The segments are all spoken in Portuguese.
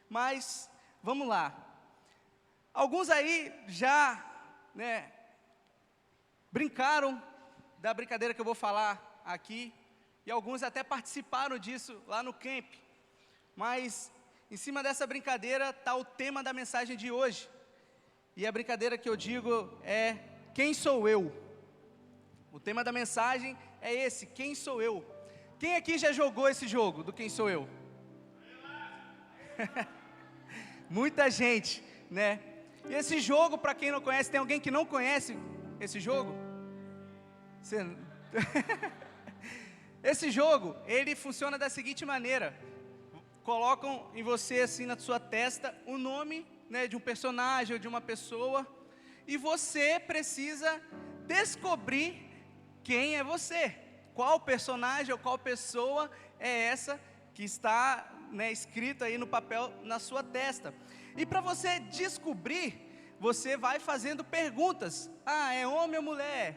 Mas, vamos lá. Alguns aí já, brincaram da brincadeira que eu vou falar aqui, e alguns até participaram disso lá no camp. Mas, em cima dessa brincadeira está o tema da mensagem de hoje. E a brincadeira que eu digo é: quem sou eu? O tema da mensagem é esse: quem sou eu? Quem aqui já jogou esse jogo do Quem Sou Eu? Muita gente, né? E esse jogo, para quem não conhece, tem alguém que não conhece esse jogo? Esse jogo, ele funciona da seguinte maneira: colocam em você, assim, na sua testa, o nome, de um personagem ou de uma pessoa, e você precisa descobrir quem é você, qual personagem ou qual pessoa é essa que está, escrito aí no papel na sua testa. E para você descobrir, você vai fazendo perguntas: é homem ou mulher?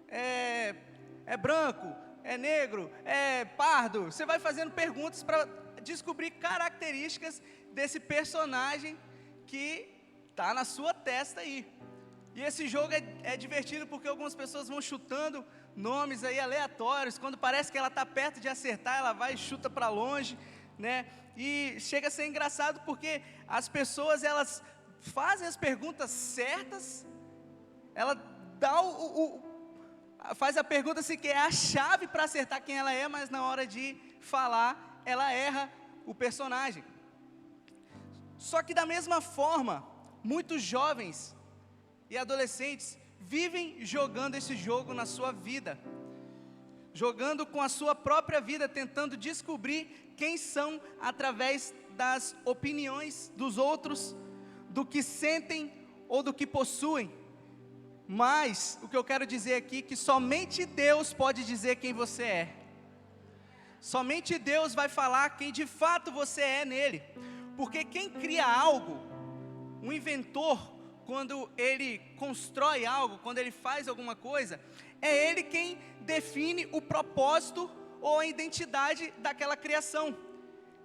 É branco? É negro? É pardo? Você vai fazendo perguntas para descobrir características desse personagem que está na sua testa aí. E esse jogo é divertido porque algumas pessoas vão chutando nomes aí aleatórios. Quando parece que ela está perto de acertar, ela vai e chuta para longe, E chega a ser engraçado porque as pessoas, elas fazem as perguntas certas, ela dá faz a pergunta assim, que é a chave para acertar quem ela é, mas na hora de falar, ela erra o personagem. Só que da mesma forma, muitos jovens e adolescentes vivem jogando esse jogo na sua vida, jogando com a sua própria vida, tentando descobrir quem são através das opiniões dos outros, do que sentem ou do que possuem. Mas o que eu quero dizer aqui é que somente Deus pode dizer quem você é. Somente Deus vai falar quem de fato você é nele. Porque quem cria algo, um inventor, quando ele constrói algo, quando ele faz alguma coisa, é ele quem define o propósito ou a identidade daquela criação.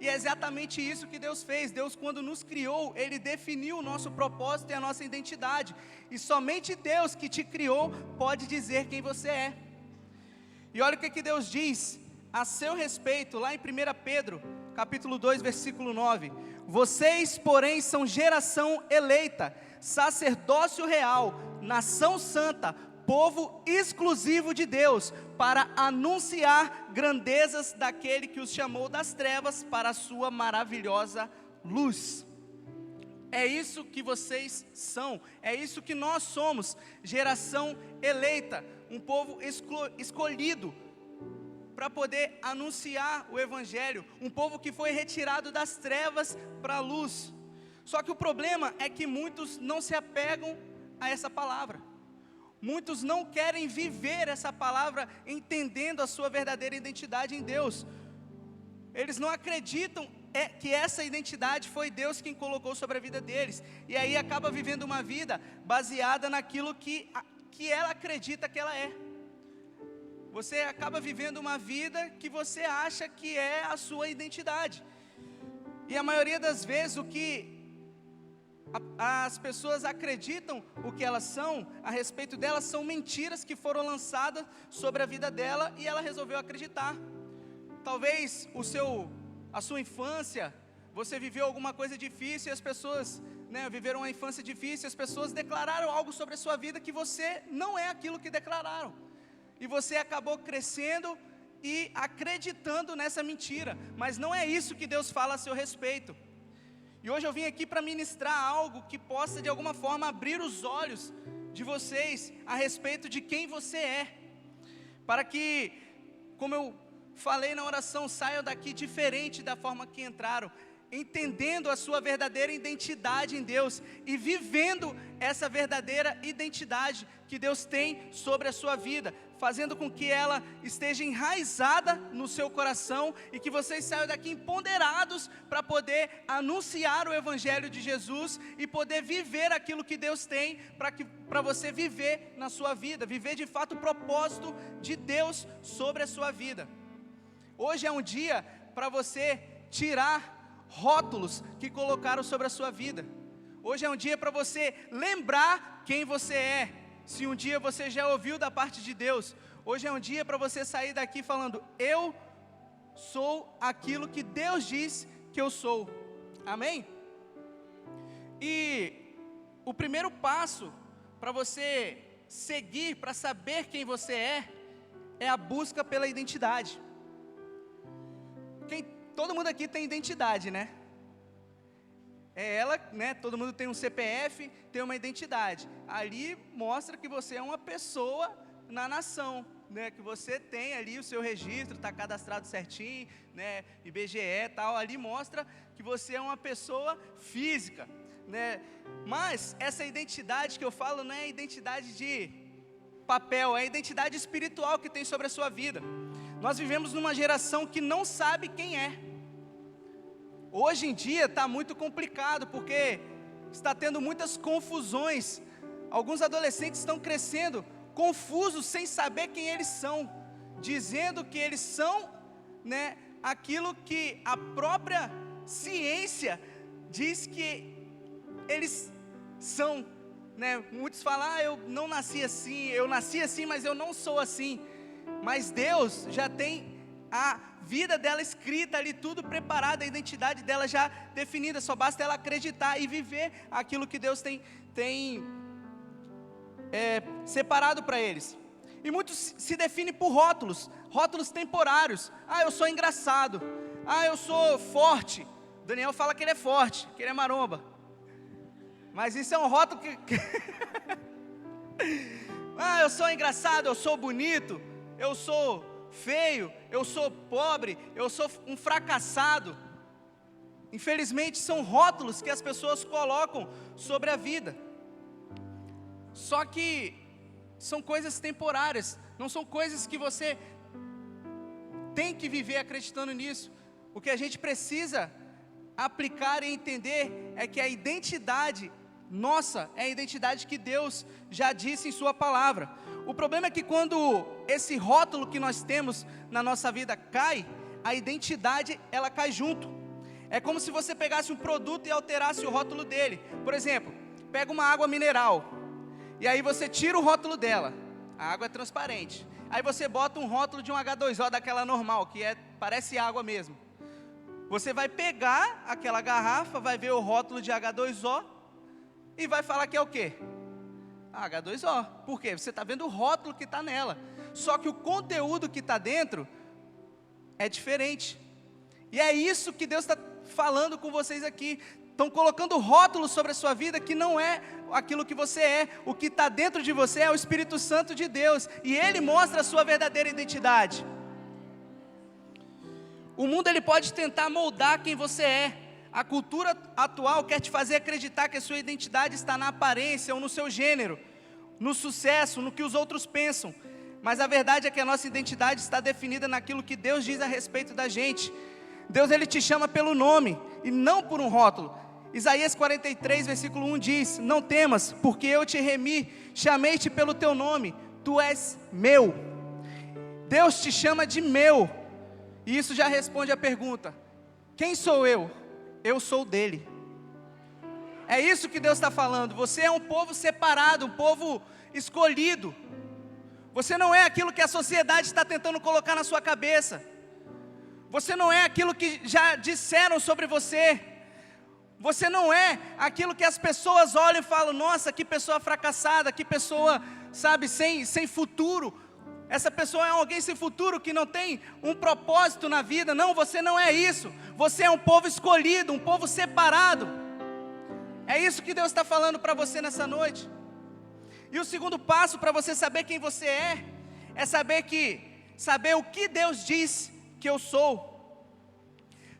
E é exatamente isso que Deus fez. Deus, quando nos criou, Ele definiu o nosso propósito e a nossa identidade. E somente Deus que te criou pode dizer quem você é. E olha o que Deus diz a seu respeito, lá em 1 Pedro, capítulo 2, versículo 9. Vocês, porém, são geração eleita, sacerdócio real, nação santa, povo exclusivo de Deus, para anunciar grandezas daquele que os chamou das trevas para a sua maravilhosa luz. É isso que vocês são, é isso que nós somos, geração eleita, um povo escolhido, para poder anunciar o Evangelho, um povo que foi retirado das trevas para a luz. Só que o problema é que muitos não se apegam a essa palavra. Muitos não querem viver essa palavra entendendo a sua verdadeira identidade em Deus. Eles não acreditam que essa identidade foi Deus quem colocou sobre a vida deles. E aí acaba vivendo uma vida baseada naquilo que ela acredita que ela é. Você acaba vivendo uma vida que você acha que é a sua identidade. E a maioria das vezes o que as pessoas acreditam o que elas são, a respeito delas, são mentiras que foram lançadas sobre a vida dela e ela resolveu acreditar. Talvez a sua infância, você viveu alguma coisa difícil e as pessoas, viveram uma infância difícil e as pessoas declararam algo sobre a sua vida que você não é aquilo que declararam. E você acabou crescendo e acreditando nessa mentira, mas não é isso que Deus fala a seu respeito. E hoje eu vim aqui para ministrar algo que possa de alguma forma abrir os olhos de vocês a respeito de quem você é, para que, como eu falei na oração, saiam daqui diferente da forma que entraram, entendendo a sua verdadeira identidade em Deus e vivendo essa verdadeira identidade que Deus tem sobre a sua vida, fazendo com que ela esteja enraizada no seu coração e que vocês saiam daqui empoderados para poder anunciar o Evangelho de Jesus e poder viver aquilo que Deus tem para você viver na sua vida, viver de fato o propósito de Deus sobre a sua vida. Hoje é um dia para você tirar rótulos que colocaram sobre a sua vida. Hoje é um dia para você lembrar quem você é. Se um dia você já ouviu da parte de Deus, hoje é um dia para você sair daqui falando: eu sou aquilo que Deus diz que eu sou. Amém? E o primeiro passo para você seguir, para saber quem você é a busca pela identidade. Todo mundo aqui tem identidade, né? É ela, né? Todo mundo tem um CPF, tem uma identidade. Ali mostra que você é uma pessoa na nação, né? Que você tem ali o seu registro, está cadastrado certinho, né? IBGE e tal. Ali mostra que você é uma pessoa física, né? Mas essa identidade que eu falo não é a identidade de papel, é a identidade espiritual que tem sobre a sua vida. Nós vivemos numa geração que não sabe quem é. Hoje em dia está muito complicado, porque está tendo muitas confusões. Alguns adolescentes estão crescendo confusos, sem saber quem eles são, dizendo que eles são, né, aquilo que a própria ciência diz que eles são, né? Muitos falam: eu não nasci assim, eu nasci assim, mas eu não sou assim. Mas Deus já tem a vida dela escrita ali, tudo preparado, a identidade dela já definida, só basta ela acreditar e viver aquilo que Deus tem separado para eles. E muitos se definem por rótulos temporários. Eu sou engraçado, eu sou forte. Daniel fala que ele é forte, que ele é maromba, mas isso é um rótulo que eu sou engraçado, eu sou bonito, eu sou feio, eu sou pobre, eu sou um fracassado. Infelizmente são rótulos que as pessoas colocam sobre a vida. Só que são coisas temporárias, não são coisas que você tem que viver acreditando nisso. O que a gente precisa aplicar e entender é que a identidade nossa é a identidade que Deus já disse em sua palavra. O problema é que quando esse rótulo que nós temos na nossa vida cai, a identidade ela cai junto. É como se você pegasse um produto e alterasse o rótulo dele. Por exemplo, pega uma água mineral, e aí você tira o rótulo dela, a água é transparente. Aí você bota um rótulo de um H2O daquela normal, que parece água mesmo. Você vai pegar aquela garrafa, vai ver o rótulo de H2O e vai falar que é o quê? H2O. Por quê? Você está vendo o rótulo que está nela. Só que o conteúdo que está dentro é diferente. E é isso que Deus está falando com vocês aqui. Estão colocando rótulos sobre a sua vida que não é aquilo que você é. O que está dentro de você é o Espírito Santo de Deus. E Ele mostra a sua verdadeira identidade. O mundo ele pode tentar moldar quem você é. A cultura atual quer te fazer acreditar que a sua identidade está na aparência ou no seu gênero, no sucesso, no que os outros pensam. Mas a verdade é que a nossa identidade está definida naquilo que Deus diz a respeito da gente. Deus ele te chama pelo nome e não por um rótulo. Isaías 43, versículo 1 diz: não temas, porque eu te remi, chamei-te pelo teu nome, tu és meu. Deus te chama de meu. E isso já responde a pergunta: quem sou eu? Eu sou dele. É isso que Deus está falando. Você é um povo separado, um povo escolhido. Você não é aquilo que a sociedade está tentando colocar na sua cabeça. Você não é aquilo que já disseram sobre você. Você não é aquilo que as pessoas olham e falam: nossa, que pessoa fracassada, que pessoa, sabe, sem futuro. Essa pessoa é alguém sem futuro, que não tem um propósito na vida. Não, você não é isso. Você é um povo escolhido, um povo separado. É isso que Deus está falando para você nessa noite. E o segundo passo para você saber quem você é saber o que Deus diz que eu sou.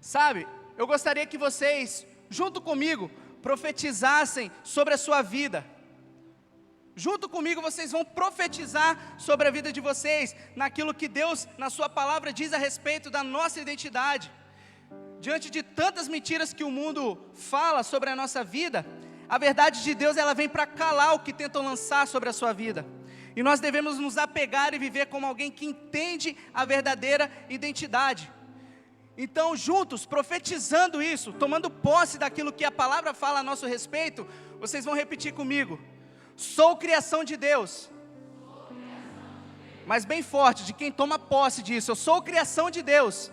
Sabe, eu gostaria que vocês, junto comigo, profetizassem sobre a sua vida. Junto comigo vocês vão profetizar sobre a vida de vocês, naquilo que Deus, na sua palavra, diz a respeito da nossa identidade. Diante de tantas mentiras que o mundo fala sobre a nossa vida, a verdade de Deus ela vem para calar o que tentam lançar sobre a sua vida. E nós devemos nos apegar e viver como alguém que entende a verdadeira identidade. Então, juntos, profetizando isso, tomando posse daquilo que a palavra fala a nosso respeito, vocês vão repetir comigo: sou criação de Deus. Mas bem forte, de quem toma posse disso: eu sou criação de Deus.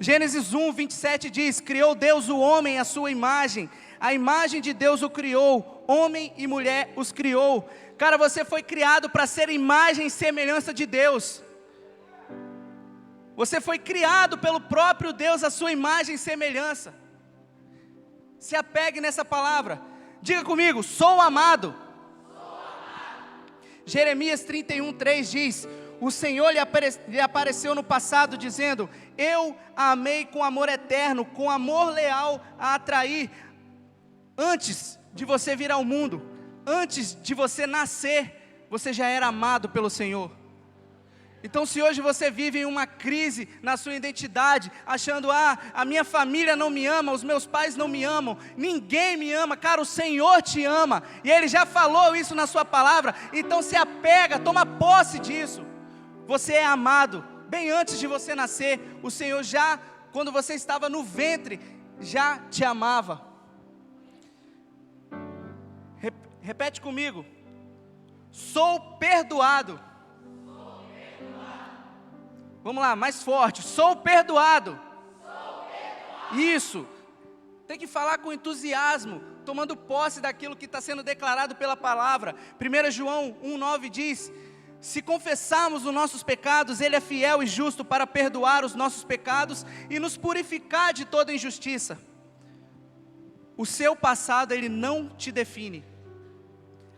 Gênesis 1, 27 diz: criou Deus o homem à sua imagem, a imagem de Deus o criou, homem e mulher os criou. Cara, você foi criado para ser imagem e semelhança de Deus. Você foi criado pelo próprio Deus, a sua imagem e semelhança. Se apegue nessa palavra. Diga comigo: sou amado. Jeremias 31:3 diz: o Senhor lhe apareceu no passado dizendo: eu a amei com amor eterno, com amor leal a atrair. Antes de você vir ao mundo, antes de você nascer, você já era amado pelo Senhor. Então, se hoje você vive em uma crise na sua identidade, achando: a minha família não me ama, os meus pais não me amam, ninguém me ama, cara, o Senhor te ama, e Ele já falou isso na sua palavra. Então se apega, toma posse disso. Você é amado, bem antes de você nascer, o Senhor já, quando você estava no ventre, já te amava. Repete comigo: sou perdoado. Vamos lá, mais forte: sou perdoado. Isso, tem que falar com entusiasmo, tomando posse daquilo que está sendo declarado pela palavra. 1 João 1,9 diz: se confessarmos os nossos pecados, Ele é fiel e justo para perdoar os nossos pecados e nos purificar de toda injustiça. O seu passado, ele não te define.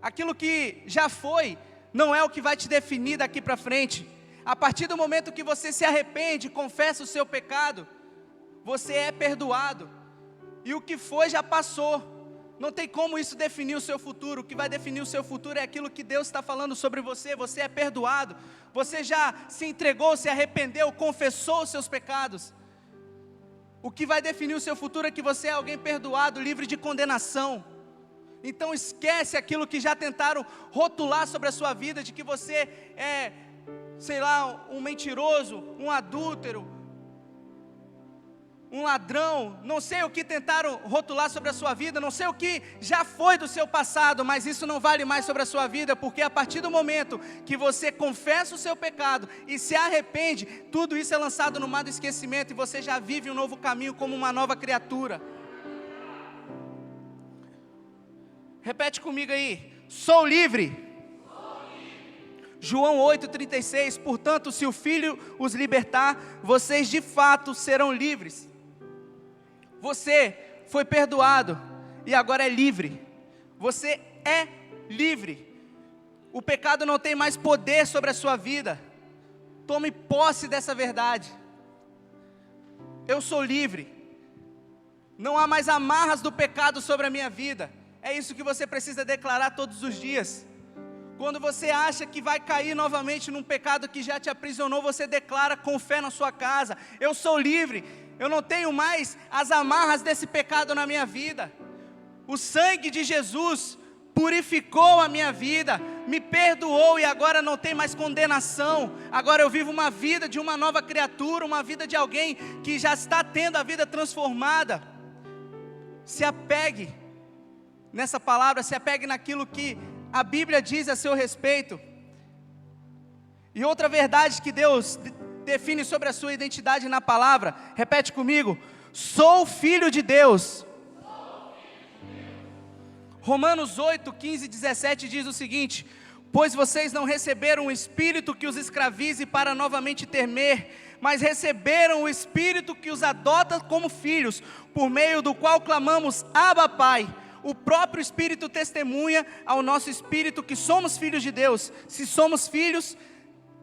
Aquilo que já foi, não é o que vai te definir daqui para frente. A partir do momento que você se arrepende, confessa o seu pecado, você é perdoado. E o que foi já passou. Não tem como isso definir o seu futuro. O que vai definir o seu futuro é aquilo que Deus está falando sobre você. Você é perdoado. Você já se entregou, se arrependeu, confessou os seus pecados. O que vai definir o seu futuro é que você é alguém perdoado, livre de condenação. Então esquece aquilo que já tentaram rotular sobre a sua vida, de que você é, sei lá, um mentiroso, um adúltero, um ladrão. Não sei o que tentaram rotular sobre a sua vida, não sei o que já foi do seu passado, mas isso não vale mais sobre a sua vida, porque a partir do momento que você confessa o seu pecado e se arrepende, tudo isso é lançado no mar do esquecimento e você já vive um novo caminho como uma nova criatura. Repete comigo aí: sou livre. João 8,36, portanto, se o Filho os libertar, vocês de fato serão livres. Você foi perdoado e agora é livre. Você é livre. O pecado não tem mais poder sobre a sua vida. Tome posse dessa verdade. Eu sou livre. Não há mais amarras do pecado sobre a minha vida. É isso que você precisa declarar todos os dias. Quando você acha que vai cair novamente num pecado que já te aprisionou, você declara com fé na sua casa: eu sou livre, eu não tenho mais as amarras desse pecado na minha vida. O sangue de Jesus purificou a minha vida, me perdoou e agora não tem mais condenação. Agora eu vivo uma vida de uma nova criatura, uma vida de alguém que já está tendo a vida transformada. Se apegue nessa palavra, se apegue naquilo que a Bíblia diz a seu respeito. E outra verdade que Deus define sobre a sua identidade na palavra, repete comigo: sou filho de Deus. Romanos 8, 15 e 17 diz o seguinte: pois vocês não receberam o Espírito que os escravize para novamente temer, mas receberam o Espírito que os adota como filhos, por meio do qual clamamos: Abba, Pai. O próprio Espírito testemunha ao nosso espírito que somos filhos de Deus. Se somos filhos,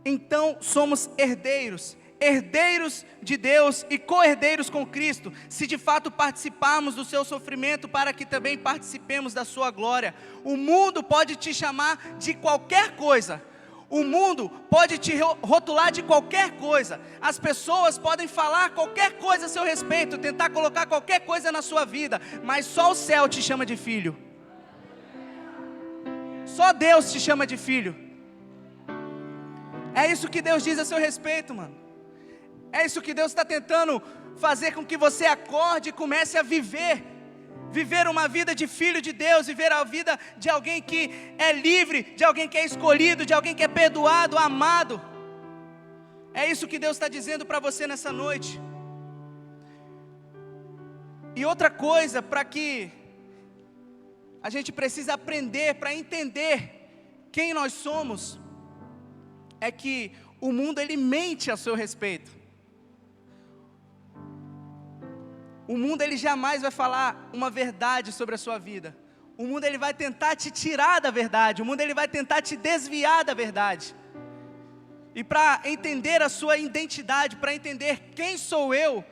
então somos herdeiros, herdeiros de Deus e co-herdeiros com Cristo, se de fato participarmos do seu sofrimento, para que também participemos da sua glória. O mundo pode te chamar de qualquer coisa, o mundo pode te rotular de qualquer coisa, as pessoas podem falar qualquer coisa a seu respeito, tentar colocar qualquer coisa na sua vida, mas só o céu te chama de filho. Só Deus te chama de filho. É isso que Deus diz a seu respeito, mano. É isso que Deus está tentando fazer com que você acorde e comece a viver uma vida de filho de Deus, viver a vida de alguém que é livre, de alguém que é escolhido, de alguém que é perdoado, amado. É isso que Deus está dizendo para você nessa noite. E outra coisa, para que a gente precisa aprender, para entender quem nós somos, é que o mundo ele mente a seu respeito. O mundo ele jamais vai falar uma verdade sobre a sua vida. O mundo ele vai tentar te tirar da verdade. O mundo ele vai tentar te desviar da verdade. E para entender a sua identidade, para entender quem sou eu,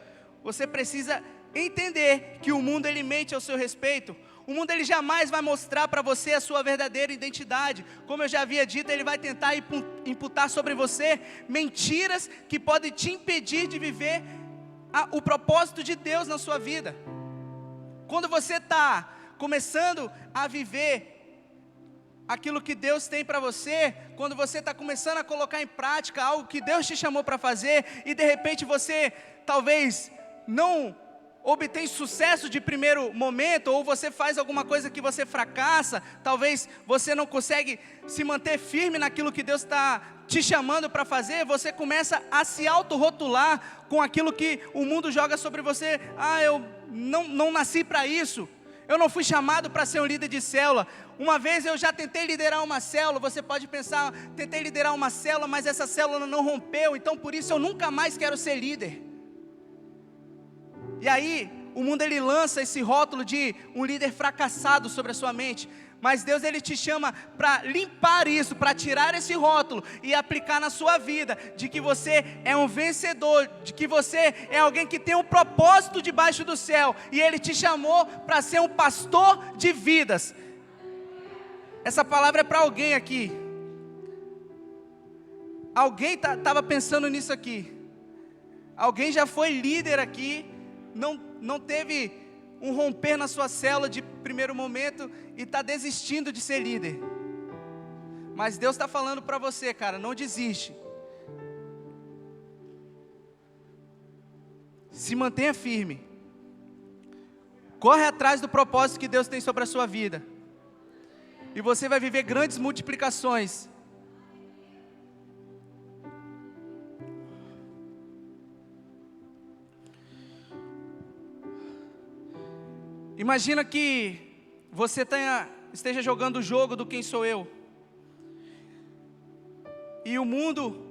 você precisa entender que o mundo ele mente ao seu respeito. O mundo ele jamais vai mostrar para você a sua verdadeira identidade. Como eu já havia dito, ele vai tentar imputar sobre você mentiras que podem te impedir de viver o propósito de Deus na sua vida. Quando você está começando a viver aquilo que Deus tem para você, quando você está começando a colocar em prática algo que Deus te chamou para fazer, e de repente você talvez não obtém sucesso de primeiro momento, ou você faz alguma coisa que você fracassa, talvez você não consegue se manter firme naquilo que Deus está te chamando para fazer, você começa a se autorrotular com aquilo que o mundo joga sobre você. Eu não nasci para isso, eu não fui chamado para ser um líder de célula. Uma vez eu já tentei liderar uma célula, você pode pensar, tentei liderar uma célula, mas essa célula não rompeu, então por isso eu nunca mais quero ser líder. E aí, o mundo ele lança esse rótulo de um líder fracassado sobre a sua mente. Mas Deus ele te chama para limpar isso, para tirar esse rótulo e aplicar na sua vida, de que você é um vencedor, de que você é alguém que tem um propósito debaixo do céu, e Ele te chamou para ser um pastor de vidas. Essa palavra é para alguém aqui. Alguém estava pensando nisso aqui. Alguém já foi líder aqui, não teve um romper na sua célula de primeiro momento e está desistindo de ser líder. Mas Deus está falando para você, cara, não desiste. Se mantenha firme. Corre atrás do propósito que Deus tem sobre a sua vida. E você vai viver grandes multiplicações. Imagina que você esteja jogando o jogo do quem sou eu. E o mundo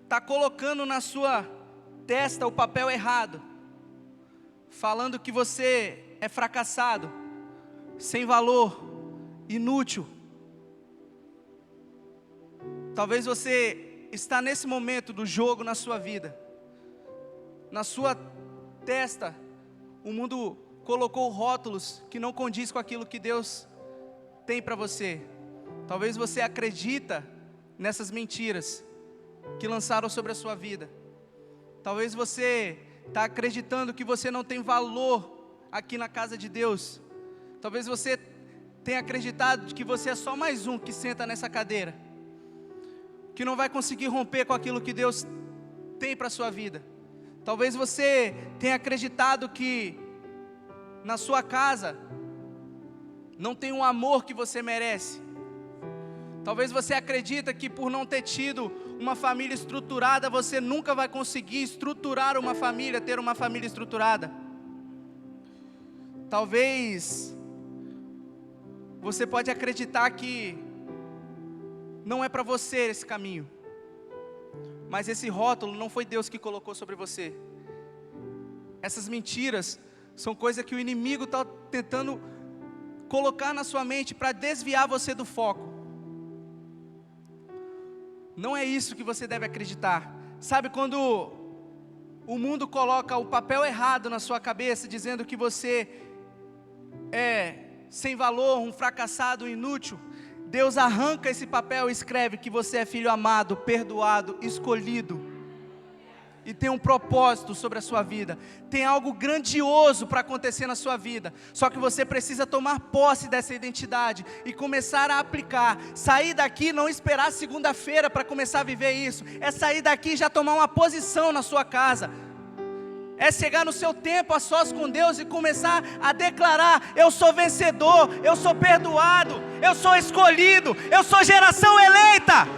está colocando na sua testa o papel errado. Falando que você é fracassado, sem valor, inútil. Talvez você está nesse momento do jogo na sua vida. Na sua testa, o mundo colocou rótulos que não condiz com aquilo que Deus tem para você. Talvez você acredita nessas mentiras que lançaram sobre a sua vida. Talvez você está acreditando que você não tem valor aqui na casa de Deus. Talvez você tenha acreditado que você é só mais um que senta nessa cadeira, que não vai conseguir romper com aquilo que Deus tem para a sua vida. Talvez você tenha acreditado que na sua casa não tem o amor que você merece. Talvez você acredita que por não ter tido uma família estruturada, você nunca vai conseguir estruturar uma família, ter uma família estruturada. Talvez você pode acreditar que não é para você esse caminho. Mas esse rótulo não foi Deus que colocou sobre você. Essas mentiras são coisas que o inimigo está tentando colocar na sua mente para desviar você do foco. Não é isso que você deve acreditar. Sabe quando o mundo coloca o papel errado na sua cabeça, dizendo que você é sem valor, um fracassado, um inútil? Deus arranca esse papel e escreve que você é filho amado, perdoado, escolhido. e tem um propósito sobre a sua vida. Tem algo grandioso para acontecer na sua vida. Só que você precisa tomar posse dessa identidade e começar a aplicar. Sair daqui e não esperar segunda-feira para começar a viver isso. É sair daqui e já tomar uma posição na sua casa. É chegar no seu tempo a sós com Deus e começar a declarar: eu sou vencedor, eu sou perdoado, eu sou escolhido, eu sou geração eleita.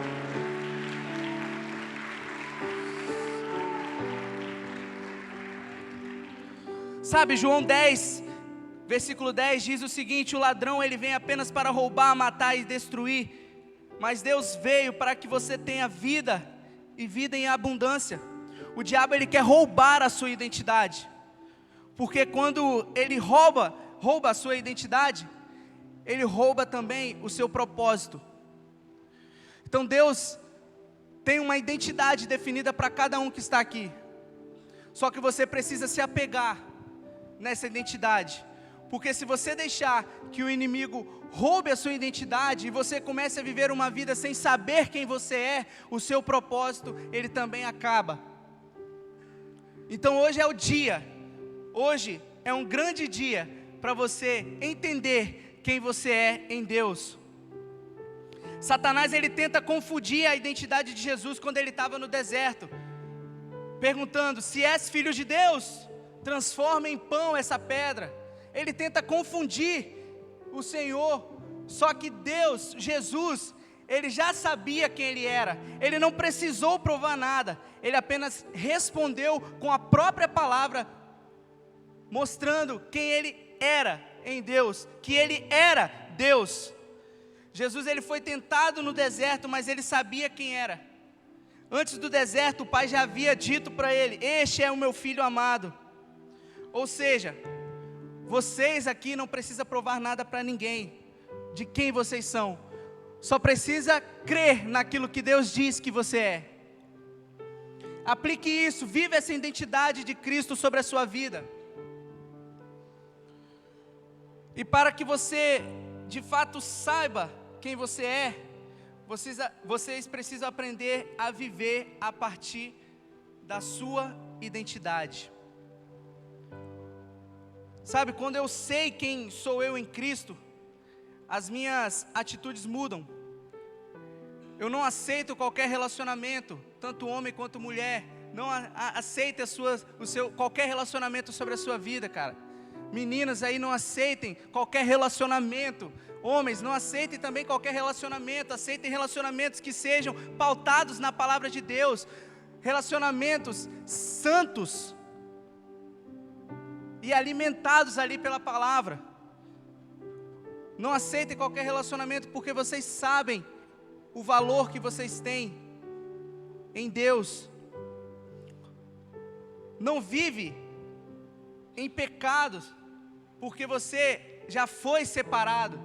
Sabe, João 10, versículo 10 diz o seguinte: o ladrão ele vem apenas para roubar, matar e destruir, mas Deus veio para que você tenha vida e vida em abundância. O diabo ele quer roubar a sua identidade, porque quando ele rouba a sua identidade, ele rouba também o seu propósito. Então Deus tem uma identidade definida para cada um que está aqui, só que você precisa se apegar nessa identidade, porque se você deixar que o inimigo roube a sua identidade e você comece a viver uma vida sem saber quem você é, o seu propósito ele também acaba. Então hoje é o dia, hoje é um grande dia para você entender quem você é em Deus. Satanás ele tenta confundir a identidade de Jesus quando ele estava no deserto, perguntando: se és filho de Deus, transforma em pão essa pedra. Ele tenta confundir o Senhor, só que Deus, Jesus, ele já sabia quem ele era, ele não precisou provar nada, ele apenas respondeu com a própria palavra, mostrando quem ele era em Deus, que ele era Deus. Jesus ele foi tentado no deserto, mas ele sabia quem era. Antes do deserto, o Pai já havia dito para ele: este é o meu filho amado. Ou seja, vocês aqui não precisam provar nada para ninguém de quem vocês são, só precisa crer naquilo que Deus diz que você é. Aplique isso, viva essa identidade de Cristo sobre a sua vida. E para que você de fato saiba quem você é, vocês precisam aprender a viver a partir da sua identidade. Sabe, quando eu sei quem sou eu em Cristo, as minhas atitudes mudam. Eu não aceito qualquer relacionamento, tanto homem quanto mulher. Não aceite qualquer relacionamento sobre a sua vida, cara. Meninas aí, não aceitem qualquer relacionamento. Homens, não aceitem também qualquer relacionamento. Aceitem relacionamentos que sejam pautados na palavra de Deus. Relacionamentos santos e alimentados ali pela palavra. Não aceitem qualquer relacionamento, porque vocês sabem o valor que vocês têm em Deus. Não vive em pecados, porque você já foi separado.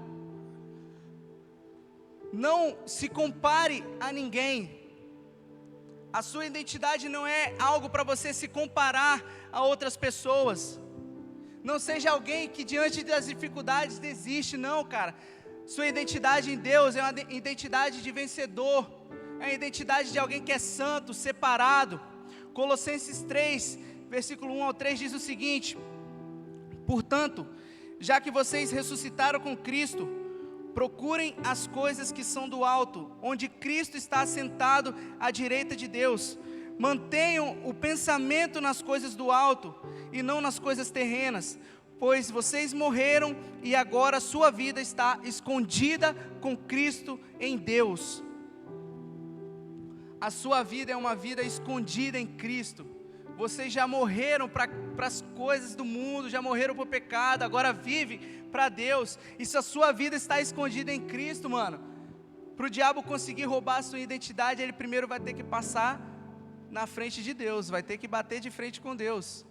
Não se compare a ninguém. A sua identidade não é algo para você se comparar a outras pessoas. Não seja alguém que diante das dificuldades desiste, não, cara. Sua identidade em Deus é uma identidade de vencedor, é a identidade de alguém que é santo, separado. Colossenses 3, versículo 1 ao 3 diz o seguinte: portanto, já que vocês ressuscitaram com Cristo, procurem as coisas que são do alto, onde Cristo está assentado à direita de Deus. Mantenham o pensamento nas coisas do alto e não nas coisas terrenas, pois vocês morreram e agora sua vida está escondida com Cristo em Deus. A sua vida é uma vida escondida em Cristo. Vocês já morreram para as coisas do mundo, já morreram para o pecado, agora vive para Deus. E se a sua vida está escondida em Cristo, mano, para o diabo conseguir roubar a sua identidade, ele primeiro vai ter que passar na frente de Deus, vai ter que bater de frente com Deus.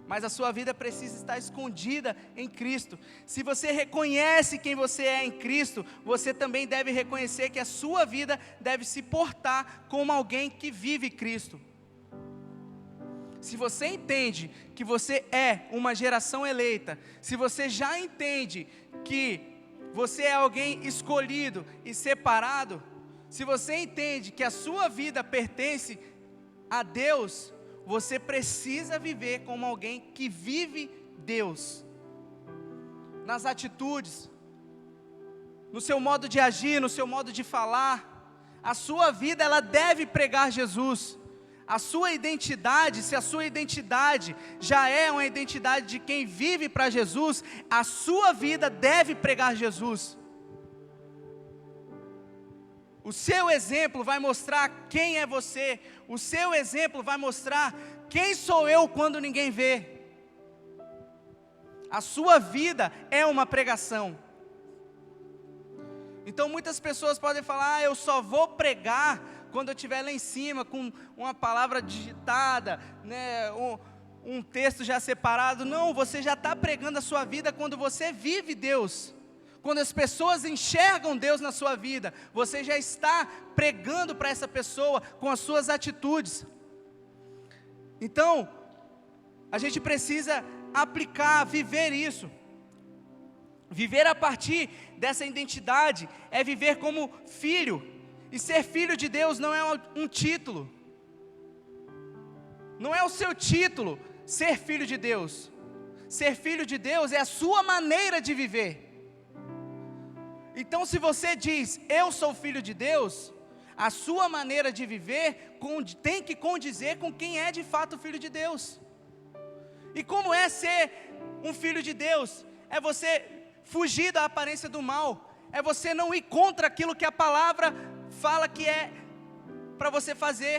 Mas a sua vida precisa estar escondida em Cristo. Se você reconhece quem você é em Cristo, você também deve reconhecer que a sua vida deve se portar como alguém que vive Cristo. Se você entende que você é uma geração eleita, se você já entende que você é alguém escolhido e separado, se você entende que a sua vida pertence a Deus, você precisa viver como alguém que vive Deus. Nas atitudes, no seu modo de agir, no seu modo de falar. A sua vida, ela deve pregar Jesus. A sua identidade, se a sua identidade já é uma identidade de quem vive para Jesus, a sua vida deve pregar Jesus. O seu exemplo vai mostrar quem é você. O seu exemplo vai mostrar quem sou eu quando ninguém vê. A sua vida é uma pregação. Então muitas pessoas podem falar, eu só vou pregar quando eu estiver lá em cima, com uma palavra digitada, né, um texto já separado. Não, você já está pregando a sua vida quando você vive Deus. Quando as pessoas enxergam Deus na sua vida, você já está pregando para essa pessoa com as suas atitudes. Então, a gente precisa aplicar, viver isso. Viver a partir dessa identidade é viver como filho. E ser filho de Deus não é um título. Não é o seu título ser filho de Deus. Ser filho de Deus é a sua maneira de viver. Então, se você diz, eu sou filho de Deus, a sua maneira de viver tem que condizer com quem é de fato filho de Deus. E como é ser um filho de Deus? É você fugir da aparência do mal, é você não ir contra aquilo que a palavra fala que é para você fazer.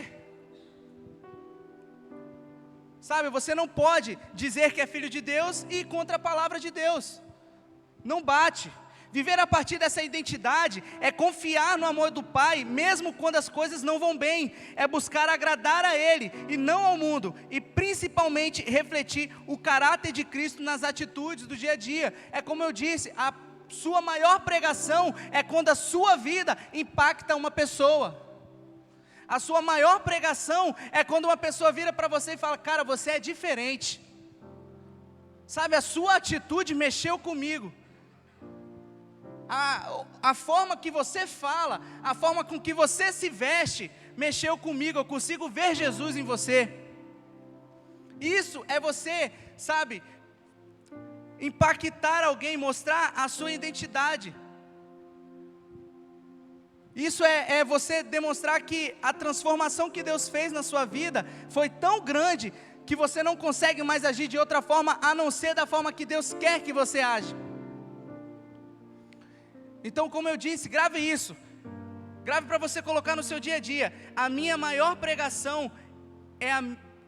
Sabe, você não pode dizer que é filho de Deus e ir contra a palavra de Deus. Não bate. Viver a partir dessa identidade é confiar no amor do Pai, mesmo quando as coisas não vão bem. É buscar agradar a Ele e não ao mundo. E principalmente refletir o caráter de Cristo nas atitudes do dia a dia. É como eu disse, a sua maior pregação é quando a sua vida impacta uma pessoa. A sua maior pregação é quando uma pessoa vira para você e fala, cara, você é diferente. Sabe, a sua atitude mexeu comigo. A forma que você fala, a forma com que você se veste, mexeu comigo, eu consigo ver Jesus em você. Isso é você, sabe, impactar alguém, mostrar a sua identidade. Isso é você demonstrar que a transformação que Deus fez na sua vida foi tão grande, que você não consegue mais agir de outra forma, a não ser da forma que Deus quer que você age. Então, como eu disse, grave isso. Grave para você colocar no seu dia a dia. A minha maior pregação é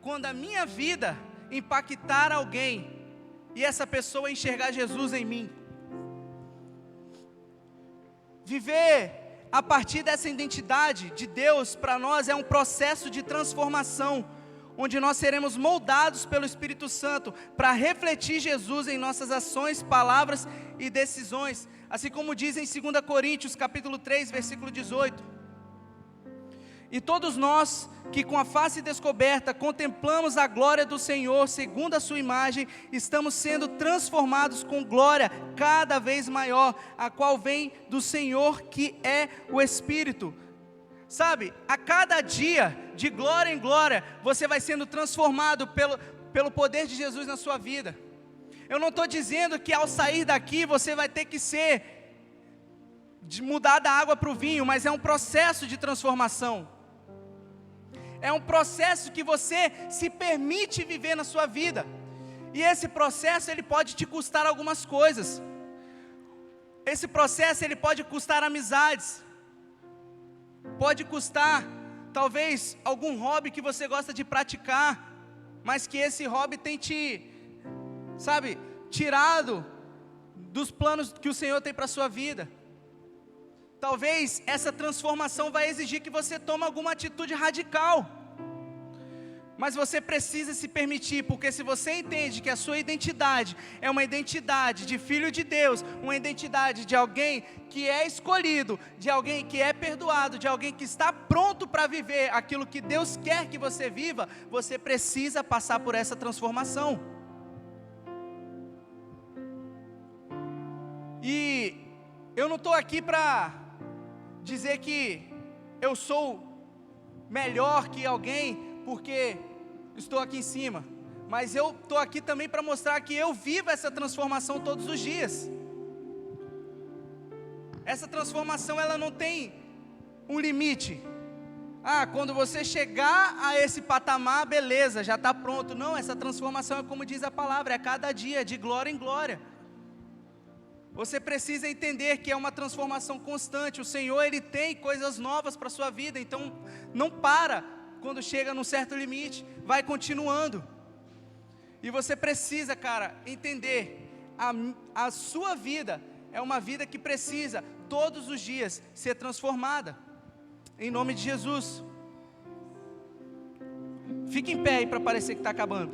quando a minha vida impactar alguém e essa pessoa enxergar Jesus em mim. Viver a partir dessa identidade de Deus para nós é um processo de transformação, onde nós seremos moldados pelo Espírito Santo para refletir Jesus em nossas ações, palavras e decisões. Assim como diz em 2 Coríntios, capítulo 3, versículo 18. E todos nós, que com a face descoberta, contemplamos a glória do Senhor, segundo a sua imagem, estamos sendo transformados com glória cada vez maior, a qual vem do Senhor, que é o Espírito. Sabe, a cada dia, de glória em glória, você vai sendo transformado pelo poder de Jesus na sua vida. Eu não estou dizendo que ao sair daqui você vai ter que mudar da água para o vinho, mas é um processo de transformação. É um processo que você se permite viver na sua vida. E esse processo, ele pode te custar algumas coisas. Esse processo, ele pode custar amizades. Pode custar, talvez, algum hobby que você gosta de praticar, mas que esse hobby tem tirado dos planos que o Senhor tem para a sua vida. Talvez essa transformação vai exigir que você tome alguma atitude radical, mas você precisa se permitir, porque se você entende que a sua identidade é uma identidade de filho de Deus, uma identidade de alguém que é escolhido, de alguém que é perdoado, de alguém que está pronto para viver aquilo que Deus quer que você viva, você precisa passar por essa transformação. E eu não estou aqui para dizer que eu sou melhor que alguém, porque estou aqui em cima, mas eu estou aqui também para mostrar que eu vivo essa transformação todos os dias. Essa transformação, ela não tem um limite. Quando você chegar a esse patamar, beleza, já está pronto. Não, essa transformação é como diz a palavra, é cada dia, de glória em glória. Você precisa entender que é uma transformação constante. O Senhor, Ele tem coisas novas para a sua vida, então não para quando chega num certo limite, vai continuando. E você precisa, cara, entender, a sua vida é uma vida que precisa, todos os dias, ser transformada, em nome de Jesus. Fique em pé aí para parecer que está acabando.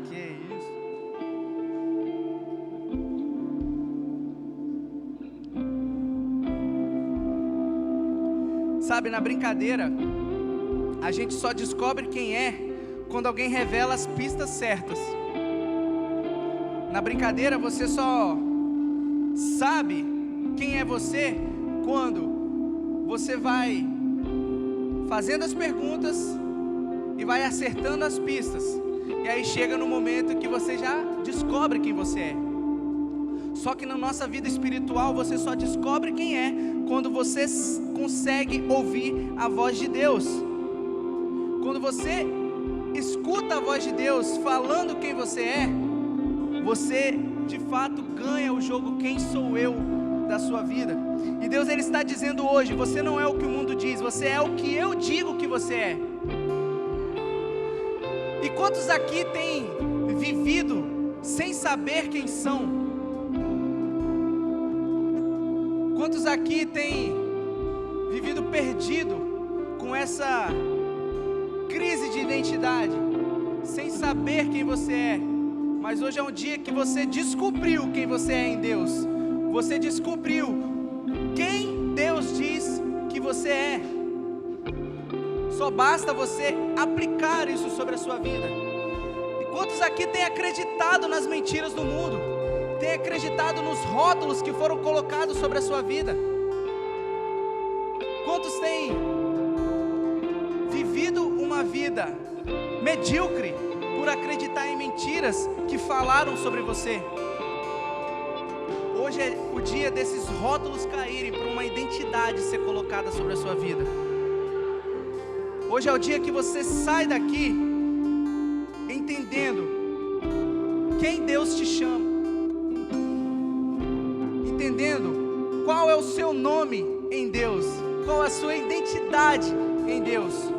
Que isso? Sabe, na brincadeira, a gente só descobre quem é quando alguém revela as pistas certas. Na brincadeira, você só sabe quem é você quando você vai fazendo as perguntas e vai acertando as pistas. E aí chega no momento que você já descobre quem você é. Só que na nossa vida espiritual, você só descobre quem é quando você consegue ouvir a voz de Deus. Quando você escuta a voz de Deus falando quem você é, você de fato ganha o jogo quem sou eu da sua vida. E Deus, Ele está dizendo hoje, você não é o que o mundo diz, você é o que eu digo que você é. E quantos aqui têm vivido sem saber quem são? Quantos aqui têm vivido perdido com essa crise de identidade, sem saber quem você é? Mas hoje é um dia que você descobriu quem você é em Deus. Você descobriu quem Deus diz que você é. Só basta você aplicar isso sobre a sua vida. E quantos aqui têm acreditado nas mentiras do mundo? Têm acreditado nos rótulos que foram colocados sobre a sua vida? Quantos têm vivido uma vida medíocre por acreditar em mentiras que falaram sobre você? Hoje é o dia desses rótulos caírem para uma identidade ser colocada sobre a sua vida. Hoje é o dia que você sai daqui entendendo quem Deus te chama, entendendo qual é o seu nome em Deus, qual é a sua identidade em Deus.